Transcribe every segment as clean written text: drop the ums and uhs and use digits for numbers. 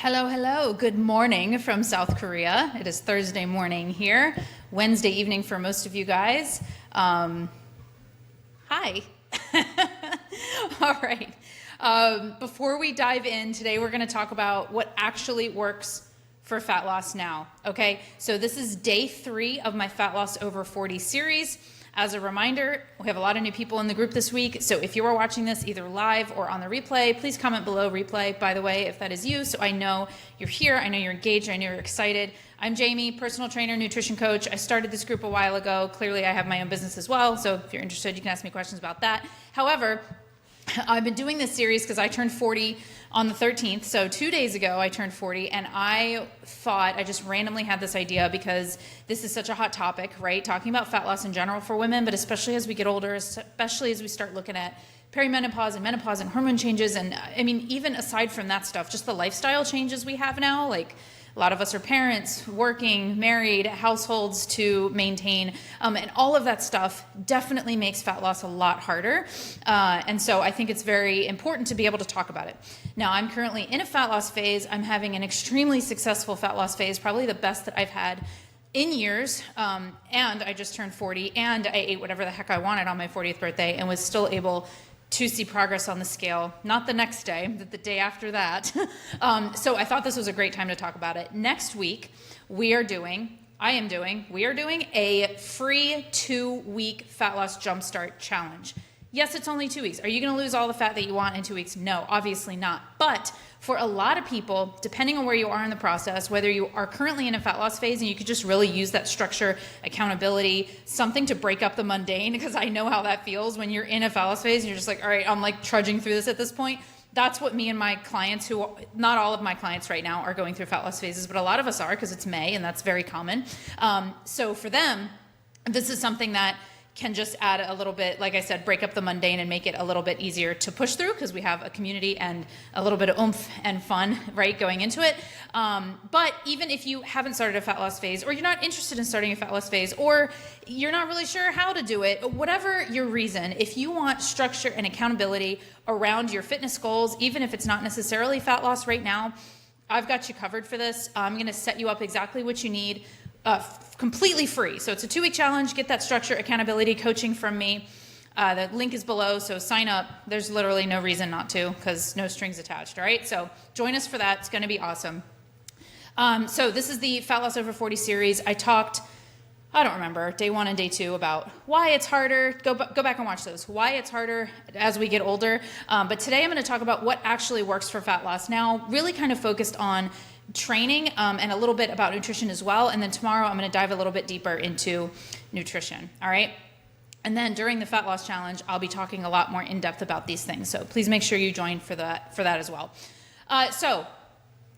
Hello, hello. Good morning from South Korea. It is Thursday morning here, Wednesday evening for most of you guys. Hi. All right. Before we dive in, today we're going to talk about what actually works for fat loss now. Okay, so this is day 3 of my Fat Loss Over 40 series. As a reminder, we have a lot of new people in the group this week, so if you are watching this either live or on the replay, please comment below replay, by the way, if that is you, so I know you're here, I know you're engaged, I know you're excited. I'm Jaime, personal trainer, nutrition coach. I started this group a while ago. Clearly, I have my own business as well, so if you're interested, you can ask me questions about that. However, I've been doing this series because I turned 40 on the 13th, so 2 days ago I turned 40, and I just randomly had this idea because this is such a hot topic, right? Talking about fat loss in general for women, but especially as we get older, especially as we start looking at perimenopause and menopause and hormone changes, and I mean, even aside from that stuff, just the lifestyle changes we have now, like a lot of us are parents, working, married, households to maintain, and all of that stuff definitely makes fat loss a lot harder. And so I think it's very important to be able to talk about it. Now, I'm currently in a fat loss phase. I'm having an extremely successful fat loss phase, probably the best that I've had in years, and I just turned 40, and I ate whatever the heck I wanted on my 40th birthday and was still able to see progress on the scale, not the next day, but the day after that. So I thought this was a great time to talk about it. Next week, we are doing a free 2-week fat loss jumpstart challenge. Yes, it's only 2 weeks. Are you going to lose all the fat that you want in 2 weeks? No, obviously not. But for a lot of people, depending on where you are in the process, whether you are currently in a fat loss phase and you could just really use that structure, accountability, something to break up the mundane, because I know how that feels when you're in a fat loss phase and you're just like, all right, I'm like trudging through this at this point. That's what me and my clients, who not all of my clients right now are going through fat loss phases, but a lot of us are because it's May and that's very common. So for them, this is something that can just add a little bit, like I said, break up the mundane and make it a little bit easier to push through because we have a community and a little bit of oomph and fun, right, going into it. But even if you haven't started a fat loss phase, or you're not interested in starting a fat loss phase, or you're not really sure how to do it, whatever your reason, if you want structure and accountability around your fitness goals, even if it's not necessarily fat loss right now, I've got you covered for this. I'm going to set you up exactly what you need. Completely free. So it's a 2-week challenge. Get that structure, accountability, coaching from me. The link is below, so sign up. There's literally no reason not to because no strings attached, all right? So join us for that. It's going to be awesome. So this is the Fat Loss Over 40 series. I don't remember, day 1 and day 2 about why it's harder. Go back and watch those. Why it's harder as we get older. But today I'm going to talk about what actually works for fat loss now, really kind of focused on training and a little bit about nutrition as well. And then tomorrow I'm going to dive a little bit deeper into nutrition. All right. And then during the fat loss challenge, I'll be talking a lot more in depth about these things. So please make sure you join for that as well. So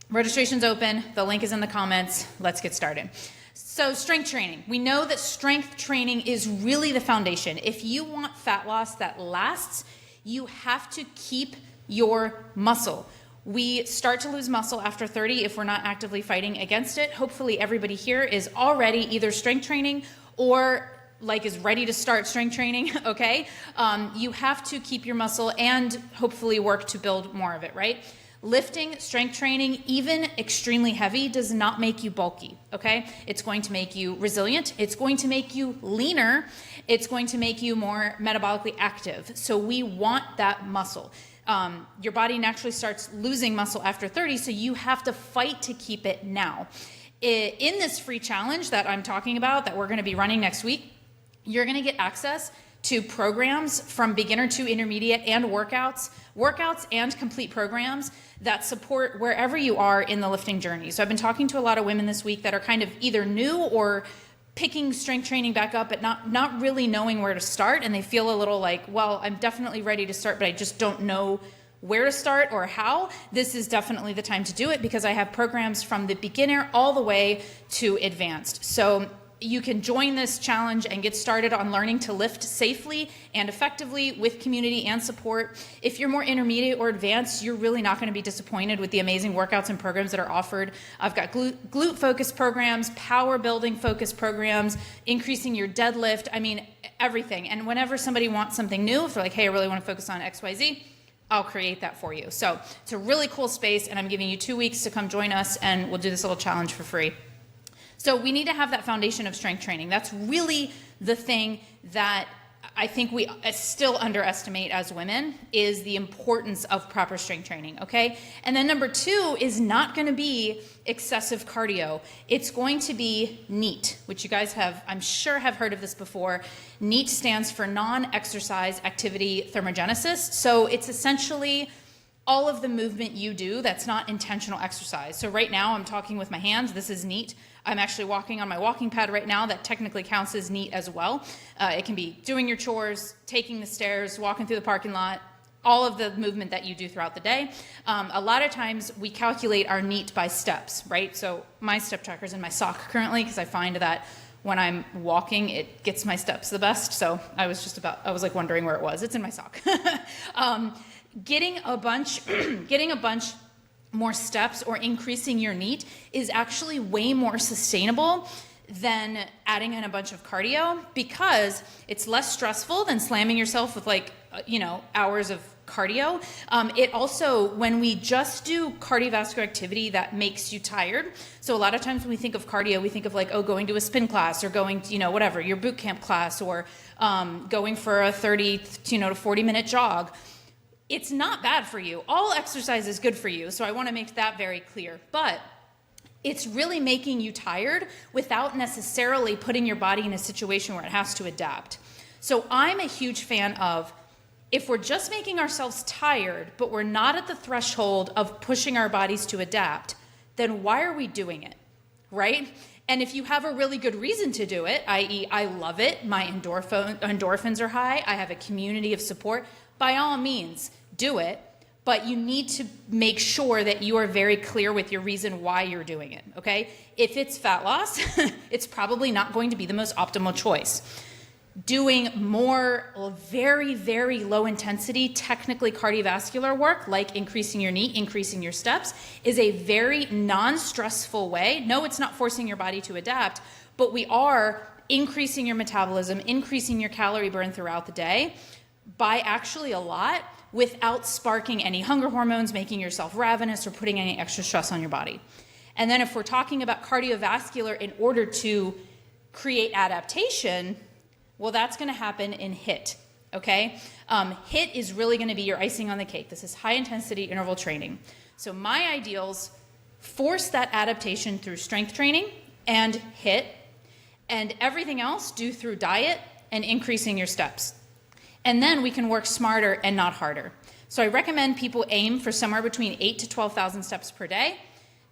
registration's open. The link is in the comments. Let's get started. So strength training. We know that strength training is really the foundation. If you want fat loss that lasts, you have to keep your muscle. We start to lose muscle after 30 if we're not actively fighting against it. Hopefully everybody here is already either strength training or like is ready to start strength training, okay? You have to keep your muscle and hopefully work to build more of it, right? Lifting, strength training, even extremely heavy, does not make you bulky, okay? It's going to make you resilient. It's going to make you leaner. It's going to make you more metabolically active. So we want that muscle. Your body naturally starts losing muscle after 30, so you have to fight to keep it now. In this free challenge that I'm talking about, that we're going to be running next week, you're going to get access to programs from beginner to intermediate and workouts and complete programs that support wherever you are in the lifting journey. So I've been talking to a lot of women this week that are kind of either new or picking strength training back up, but not really knowing where to start. And they feel a little like, well, I'm definitely ready to start, but I just don't know where to start or how. This is definitely the time to do it because I have programs from the beginner all the way to advanced. So you can join this challenge and get started on learning to lift safely and effectively with community and support. If you're more intermediate or advanced, you're really not going to be disappointed with the amazing workouts and programs that are offered. I've got glute focused programs, power building focused programs, increasing your deadlift. I mean, everything. And whenever somebody wants something new, if they're like, hey, I really want to focus on XYZ, I'll create that for you. So it's a really cool space, and I'm giving you 2 weeks to come join us, and we'll do this little challenge for free. So we need to have that foundation of strength training. That's really the thing that I think we still underestimate as women, is the importance of proper strength training, okay? And then number 2 is not gonna be excessive cardio. It's going to be NEAT, which you guys have, I'm sure, have heard of this before. NEAT stands for non-exercise activity thermogenesis. So it's essentially all of the movement you do that's not intentional exercise. So right now I'm talking with my hands, this is NEAT. I'm actually walking on my walking pad right now. That technically counts as NEAT as well. It can be doing your chores, taking the stairs, walking through the parking lot, all of the movement that you do throughout the day. A lot of times we calculate our NEAT by steps, right? So my step tracker's in my sock currently because I find that when I'm walking, it gets my steps the best. So I was like wondering where it was. It's in my sock. Getting a bunch more steps or increasing your NEAT is actually way more sustainable than adding in a bunch of cardio, because it's less stressful than slamming yourself with hours of cardio. It also, when we just do cardiovascular activity that makes you tired, so a lot of times when we think of cardio, we think of going to a spin class or going to, whatever, your boot camp class, or going for a 30 to 40 minute jog. It's not bad for you. All exercise is good for you, so I want to make that very clear. But it's really making you tired without necessarily putting your body in a situation where it has to adapt. So I'm a huge fan of, if we're just making ourselves tired, but we're not at the threshold of pushing our bodies to adapt, then why are we doing it, right? And if you have a really good reason to do it, i.e. I love it, my endorphins are high, I have a community of support, by all means, do it, but you need to make sure that you are very clear with your reason why you're doing it, okay? If it's fat loss, it's probably not going to be the most optimal choice. Doing more very, very low intensity, technically cardiovascular work, like increasing your NEAT, increasing your steps, is a very non-stressful way. No, it's not forcing your body to adapt, but we are increasing your metabolism, increasing your calorie burn throughout the day by actually a lot, without sparking any hunger hormones, making yourself ravenous, or putting any extra stress on your body. And then if we're talking about cardiovascular in order to create adaptation, well, that's going to happen in HIIT, okay? HIIT is really going to be your icing on the cake. This is high intensity interval training. So my ideals force that adaptation through strength training and HIIT, and everything else do through diet and increasing your steps. And then we can work smarter and not harder. So I recommend people aim for somewhere between 8,000 to 12,000 steps per day.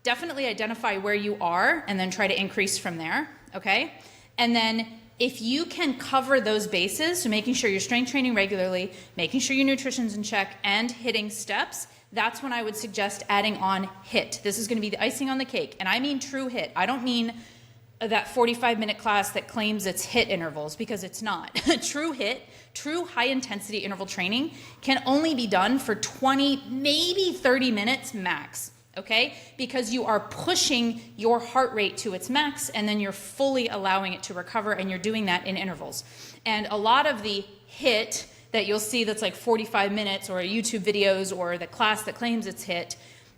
Definitely identify where you are and then try to increase from there, okay? And then if you can cover those bases, so making sure you're strength training regularly, making sure your nutrition's in check, and hitting steps, that's when I would suggest adding on HIIT. This is gonna be the icing on the cake. And I mean true HIIT. I don't mean that 45-minute class that claims it's HIIT intervals, because it's not. True HIIT, true high-intensity interval training can only be done for 20, maybe 30 minutes max, okay? Because you are pushing your heart rate to its max, and then you're fully allowing it to recover, and you're doing that in intervals. And a lot of the HIIT that you'll see that's like 45 minutes, or YouTube videos, or the class that claims it's HIIT,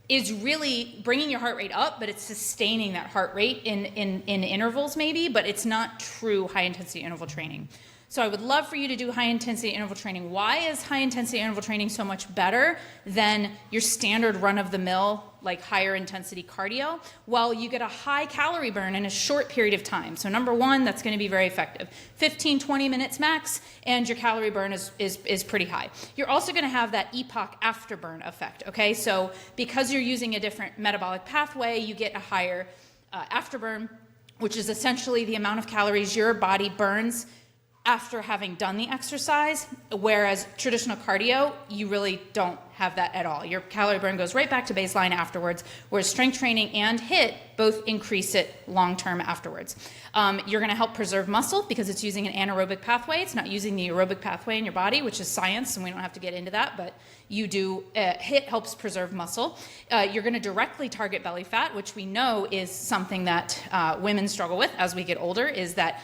is really bringing your heart rate up, but it's sustaining that heart rate in intervals maybe, but it's not true high-intensity interval training. So I would love for you to do high-intensity interval training. Why is high-intensity interval training so much better than your standard run-of-the-mill, like higher-intensity cardio? Well, you get a high calorie burn in a short period of time. So number one, that's going to be very effective. 15, 20 minutes max, and your calorie burn is pretty high. You're also going to have that epoch afterburn effect, okay? So because you're using a different metabolic pathway, you get a higher afterburn, which is essentially the amount of calories your body burns after having done the exercise, whereas traditional cardio, you really don't have that at all. Your calorie burn goes right back to baseline afterwards, whereas strength training and HIIT both increase it long-term afterwards. You're gonna help preserve muscle because it's using an anaerobic pathway. It's not using the aerobic pathway in your body, which is science, and we don't have to get into that, but you do. HIIT helps preserve muscle. You're gonna directly target belly fat, which we know is something that women struggle with as we get older, is that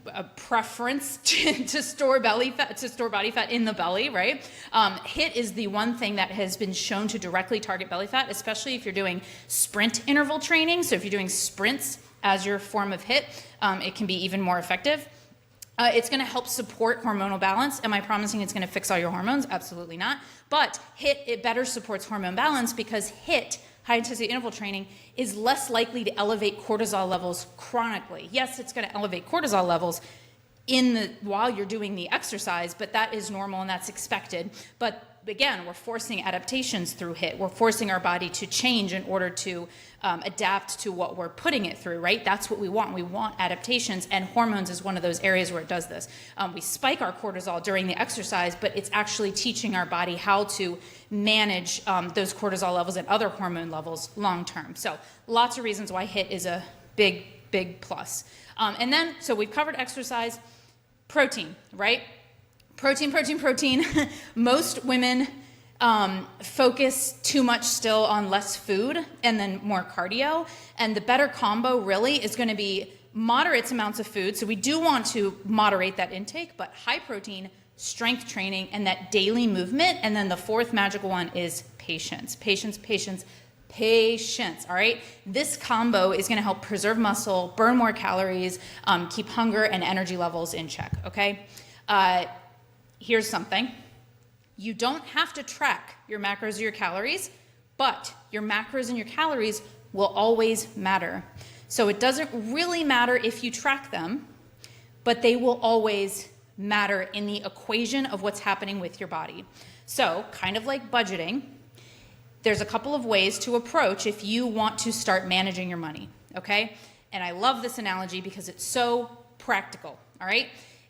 a preference to store body fat in the belly, right? HIIT is the one thing that has been shown to directly target belly fat, especially if you're doing sprint interval training. So if you're doing sprints as your form of HIIT, it can be even more effective. It's going to help support hormonal balance. Am I promising it's going to fix all your hormones? Absolutely not. But HIIT, it better supports hormone balance because HIIT, high intensity interval training, is less likely to elevate cortisol levels chronically. Yes, it's going to elevate cortisol levels while you're doing the exercise, but that is normal and that's expected. But again, we're forcing adaptations through HIIT. We're forcing our body to change in order to adapt to what we're putting it through, right? That's what we want. We want adaptations, and hormones is one of those areas where it does this. We spike our cortisol during the exercise, but it's actually teaching our body how to manage those cortisol levels and other hormone levels long term. So lots of reasons why HIIT is a big, big plus. And then, so we've covered exercise, protein, right? Protein. Most women focus too much still on less food and then more cardio. And the better combo really is going to be moderate amounts of food. So we do want to moderate that intake, but high protein, strength training, and that daily movement. And then the fourth magical one is patience. All right? This combo is going to help preserve muscle, burn more calories, keep hunger and energy levels in check, okay? Here's something. You don't have to track your macros or your calories, but your macros and your calories will always matter. So it doesn't really matter if you track them, but they will always matter in the equation of what's happening with your body. So kind of like budgeting, there's a couple of ways to approach if you want to start managing your money, okay? And I love this analogy because it's so practical, all right?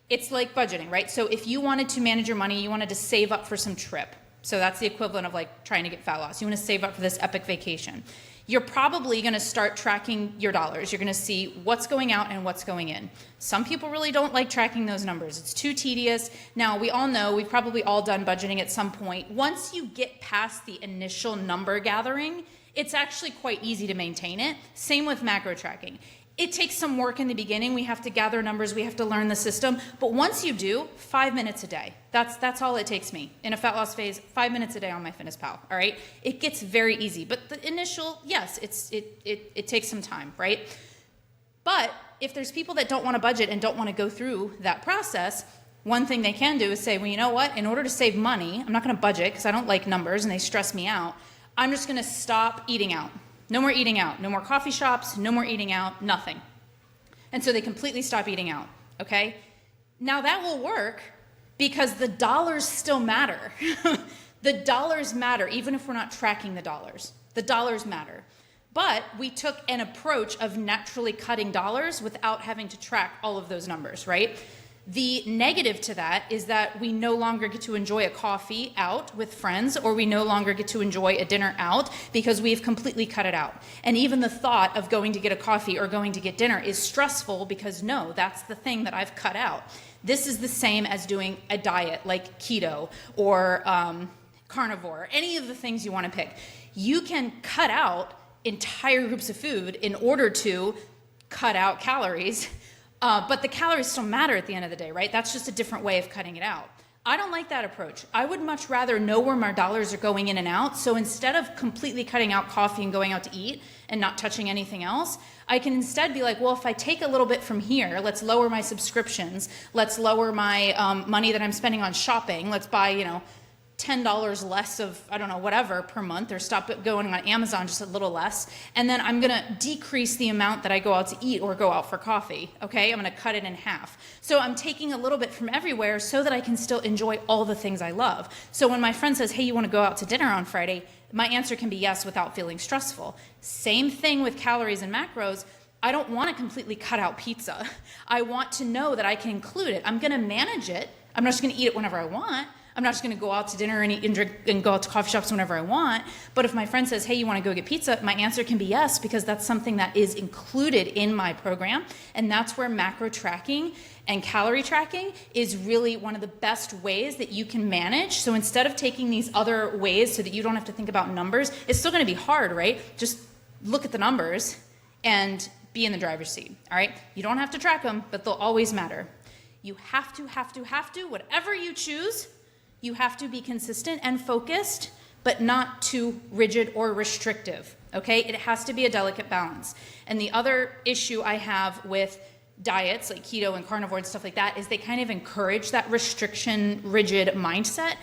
It's like budgeting, right? So if you wanted to manage your money, you wanted to save up for some trip. So that's the equivalent of like trying to get fat loss. You want to save up for this epic vacation. You're probably going to start tracking your dollars. You're going to see what's going out and what's going in. Some people really don't like tracking those numbers. It's too tedious. Now, we all know, we've probably all done budgeting at some point. Once you get past the initial number gathering, it's actually quite easy to maintain it. Same with macro tracking. It takes some work in the beginning. We have to gather numbers. We have to learn the system. But once you do, 5 minutes a day. That's all it takes me. In a fat loss phase, 5 minutes a day on MyFitnessPal, all right? It gets very easy. But the initial, yes, it takes some time, right? But if there's people that don't want to budget and don't want to go through that process, one thing they can do is say, well, you know what? In order to save money, I'm not going to budget because I don't like numbers and they stress me out. I'm just going to stop eating out. No more eating out, no more coffee shops, no more eating out, nothing. And so they completely stop eating out, okay? Now that will work because the dollars still matter. The dollars matter, even if we're not tracking the dollars. The dollars matter. But we took an approach of naturally cutting dollars without having to track all of those numbers, right? The negative to that is that we no longer get to enjoy a coffee out with friends, or we no longer get to enjoy a dinner out because we've completely cut it out. And even the thought of going to get a coffee or going to get dinner is stressful because no, that's the thing that I've cut out. This is the same as doing a diet like keto or carnivore, or any of the things you want to pick. You can cut out entire groups of food in order to cut out calories. But the calories still matter at the end of the day, right? That's just a different way of cutting it out. I don't like that approach. I would much rather know where my dollars are going in and out. So instead of completely cutting out coffee and going out to eat and not touching anything else, I can instead be like, well, if I take a little bit from here, let's lower my subscriptions. Let's lower my money that I'm spending on shopping. Let's buy, $10 less of, whatever per month, or stop it going on Amazon just a little less. And then I'm going to decrease the amount that I go out to eat or go out for coffee. Okay. I'm going to cut it in half. So I'm taking a little bit from everywhere so that I can still enjoy all the things I love. So when my friend says, hey, you want to go out to dinner on Friday? My answer can be yes without feeling stressful. Same thing with calories and macros. I don't want to completely cut out pizza. I want to know that I can include it. I'm going to manage it. I'm not just going to eat it whenever I want. I'm not just going to go out to dinner and eat and drink and go out to coffee shops whenever I want. But if my friend says, hey, you want to go get pizza? My answer can be yes, because that's something that is included in my program. And that's where macro tracking and calorie tracking is really one of the best ways that you can manage. So instead of taking these other ways so that you don't have to think about numbers, it's still going to be hard, right? Just look at the numbers and be in the driver's seat, all right? You don't have to track them, but they'll always matter. You have to, whatever you choose, you have to be consistent and focused, but not too rigid or restrictive, okay? It has to be a delicate balance. And the other issue I have with diets like keto and carnivore and stuff like that is they kind of encourage that restriction, rigid mindset,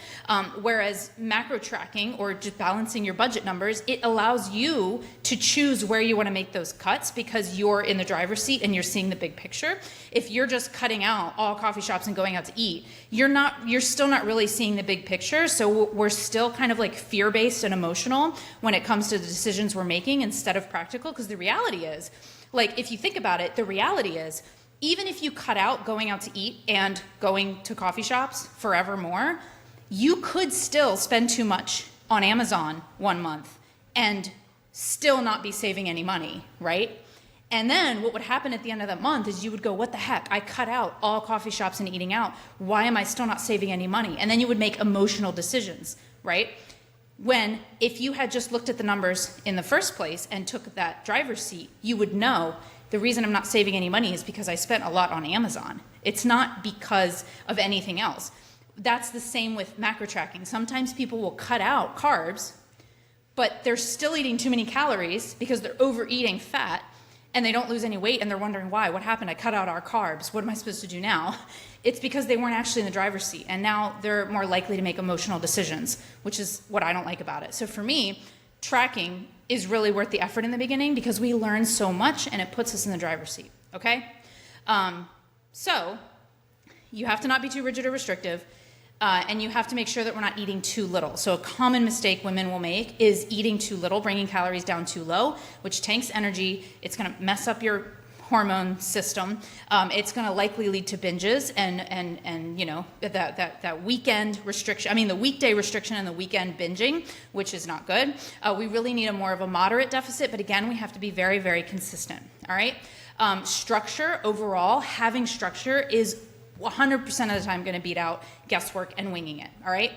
whereas macro tracking or just balancing your budget numbers, it allows you to choose where you want to make those cuts because you're in the driver's seat and you're seeing the big picture. If you're just cutting out all coffee shops and going out to eat, you're still not really seeing the big picture. So we're still kind of like fear-based and emotional when it comes to the decisions we're making instead of practical, because the reality is, like, if you think about it, the reality is, even if you cut out going out to eat and going to coffee shops forevermore, you could still spend too much on Amazon 1 month and still not be saving any money, right? And then what would happen at the end of that month is you would go, what the heck? I cut out all coffee shops and eating out. Why am I still not saving any money? And then you would make emotional decisions, right? When if you had just looked at the numbers in the first place and took that driver's seat, you would know the reason I'm not saving any money is because I spent a lot on Amazon. It's not because of anything else. That's the same with macro tracking. Sometimes people will cut out carbs, but they're still eating too many calories because they're overeating fat and they don't lose any weight and they're wondering why. What happened? I cut out our carbs. What am I supposed to do now? It's because they weren't actually in the driver's seat, and now they're more likely to make emotional decisions, which is what I don't like about it. So for me, tracking is really worth the effort in the beginning because we learn so much and it puts us in the driver's seat, okay? So you have to not be too rigid or restrictive, and you have to make sure that we're not eating too little. So a common mistake women will make is eating too little, bringing calories down too low, which tanks energy. It's gonna mess up your hormone system. It's going to likely lead to binges and you know, that weekend restriction. I mean, the weekday restriction and the weekend binging, which is not good. We really need a more of a moderate deficit, but again, we have to be very, very consistent. All right. Structure overall, having structure is 100% of the time going to beat out guesswork and winging it. All right.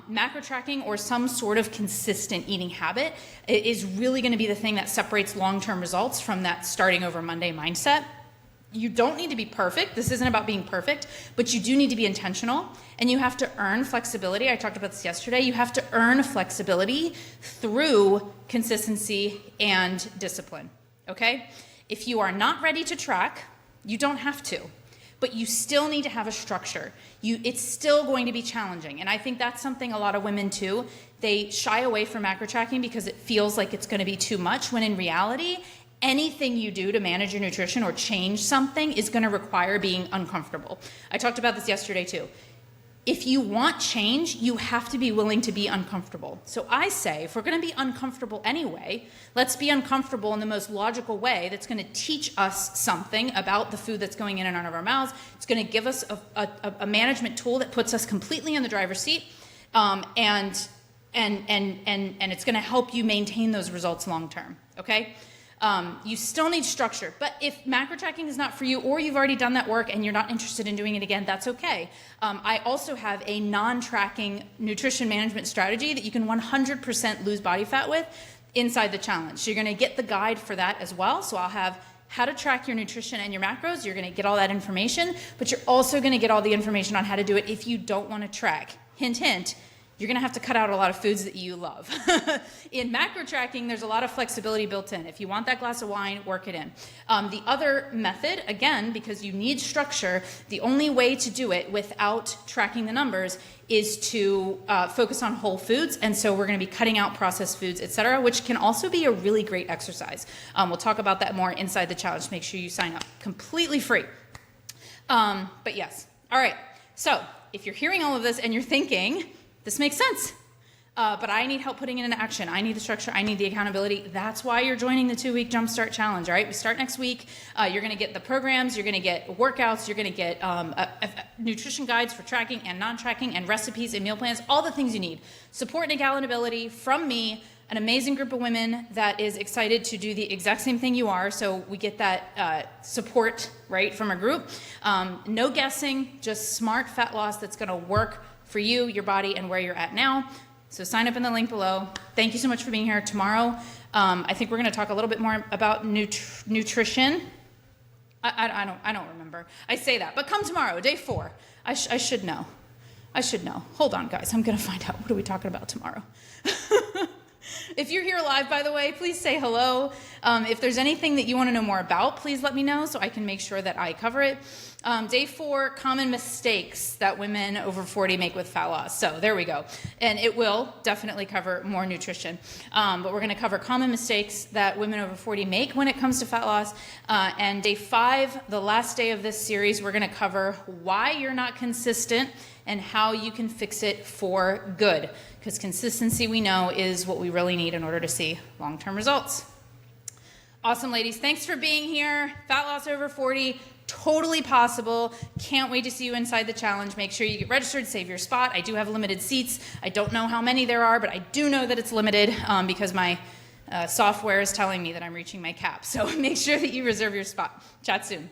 Macro tracking or some sort of consistent eating habit is really going to be the thing that separates long-term results from that starting over Monday mindset. You don't need to be perfect. This isn't about being perfect, but you do need to be intentional, and you have to earn flexibility. I talked about this yesterday. You have to earn flexibility through consistency and discipline, okay? If you are not ready to track, you don't have to. But you still need to have a structure. It's still going to be challenging. And I think that's something a lot of women too, they shy away from macro tracking because it feels like it's going to be too much, when in reality, anything you do to manage your nutrition or change something is going to require being uncomfortable. I talked about this yesterday too. If you want change, you have to be willing to be uncomfortable. So I say, if we're going to be uncomfortable anyway, let's be uncomfortable in the most logical way that's going to teach us something about the food that's going in and out of our mouths. It's going to give us a management tool that puts us completely in the driver's seat, and it's going to help you maintain those results long term. Okay. You still need structure, but if macro tracking is not for you, or you've already done that work and you're not interested in doing it again, that's okay. I also have a non-tracking nutrition management strategy that you can 100% lose body fat with inside the challenge. So you're going to get the guide for that as well. So I'll have how to track your nutrition and your macros. You're going to get all that information, but you're also going to get all the information on how to do it if you don't want to track. Hint, hint. You're going to have to cut out a lot of foods that you love. In macro tracking, there's a lot of flexibility built in. If you want that glass of wine, work it in. The other method, again, because you need structure, the only way to do it without tracking the numbers is to focus on whole foods. And so we're going to be cutting out processed foods, etc., which can also be a really great exercise. We'll talk about that more inside the challenge. Make sure you sign up completely free. But yes. All right. So if you're hearing all of this and you're thinking, this makes sense, but I need help putting it into action. I need the structure. I need the accountability. That's why you're joining the 2-week Jumpstart Challenge, all right? We start next week. You're going to get the programs. You're going to get workouts. You're going to get nutrition guides for tracking and non-tracking, and recipes and meal plans, all the things you need. Support and accountability from me, an amazing group of women that is excited to do the exact same thing you are, so we get that support, right, from a group. No guessing, just smart fat loss that's going to work for you, your body, and where you're at now. So sign up in the link below. Thank you so much for being here. Tomorrow, I think we're going to talk a little bit more about nutrition. I don't remember. I say that, but come tomorrow, day 4. I should know. I should know. Hold on, guys. I'm going to find out. What are we talking about tomorrow? If you're here live, by the way, please say hello. If there's anything that you want to know more about, please let me know so I can make sure that I cover it. Day 4, common mistakes that women over 40 make with fat loss. So there we go. And it will definitely cover more nutrition. But we're going to cover common mistakes that women over 40 make when it comes to fat loss. And day 5, the last day of this series, we're going to cover why you're not consistent and how you can fix it for good. Because consistency, we know, is what we really need in order to see long-term results. Awesome, ladies. Thanks for being here. Fat loss over 40, totally possible. Can't wait to see you inside the challenge. Make sure you get registered, save your spot. I do have limited seats. I don't know how many there are, but I do know that it's limited because my software is telling me that I'm reaching my cap. So make sure that you reserve your spot. Chat soon.